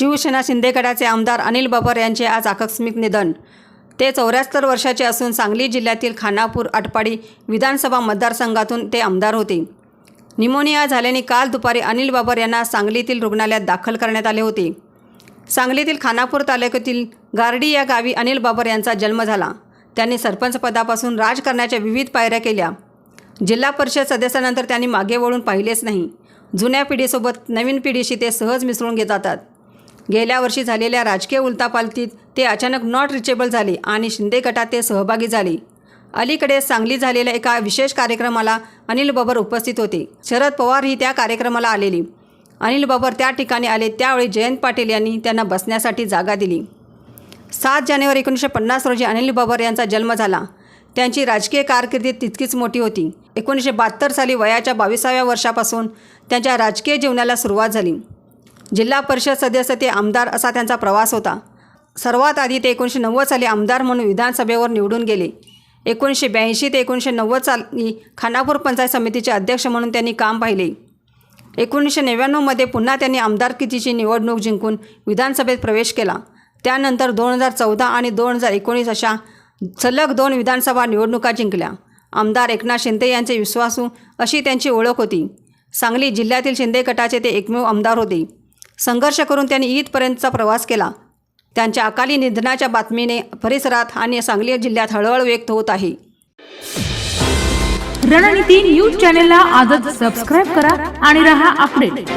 शिवसेना शिंदे गटाचे आमदार अनिल बाबर यांचे आज आकस्मिक निधन। ते 74 वर्षाचे असून सांगली जिल्ह्यातील खानापूर आटपाडी विधानसभा मतदारसंघातून ते आमदार होते। निमोनिया झाल्याने काल दुपारी अनिल बाबर यांना सांगलीतील रुग्णालयात दाखल करण्यात आले होते। सांगलीतील खानापूर तालुक्यातील गारडी या गावी अनिल बाबर यांचा जन्म झाला। त्यांनी सरपंच पदापासून राजकारणाच्या विविध पायऱ्या केल्या। जिल्हा परिषद सदस्यानंतर त्यांनी मागे वळून पाहिलेच नाही। जुन्या पिढीसोबत नवीन पिढीशी ते सहज मिसळून घेतात। गेल्या वर्षी झालेल्या राजकीय उलथापालथीत ते अचानक नॉट रिचेबल झाले आणि शिंदे गटात ते सहभागी झाले। अलीकडे सांगलीत झालेल्या एका विशेष कार्यक्रमाला अनिल बाबर उपस्थित होते। शरद पवार ही त्या कार्यक्रमाला आलेली। अनिल बाबर त्या ठिकाणी आले त्यावेळी जयंत पाटील यांनी त्यांना बसण्यासाठी जागा दिली। 7 जानेवारी 1950 रोजी अनिल बाबर यांचा जन्म झाला। त्यांची राजकीय कारकीर्द तितकीच मोठी होती। 1972 साली वयाच्या 22व्या वर्षापासून त्यांच्या राजकीय जीवनाला सुरुवात झाली। जिल्हा परिषद सदस्य ते आमदार असा त्यांचा प्रवास होता। सर्वात आधी ते 1990 साली आमदार म्हणून विधानसभेवर निवडून गेले। 1982 ते 1990 साली खानापूर पंचायत समितीचे अध्यक्ष म्हणून त्यांनी काम पाहिले। 1999 मध्ये पुन्हा त्यांनी आमदारकीची निवडणूक जिंकून विधानसभेत प्रवेश केला। त्यानंतर 2014 आणि 2019 अशा सलग 2 विधानसभा निवडणुका जिंकल्या। आमदार एकनाथ शिंदे यांचे विश्वासू अशी त्यांची ओळख होती। सांगली जिल्ह्यातील शिंदे गटाचे ते एकमेव आमदार होते। संघर्ष करून त्यांनी ईदपर्यंतचा प्रवास केला। त्यांच्या अकाली निधनाच्या बातमीने परिसरात आणि सांगली जिल्ह्यात हळहळ व्यक्त होत आहे। रणनीती न्यूज चॅनलला आजच सबस्क्राइब करा आणि रहा अपडेट।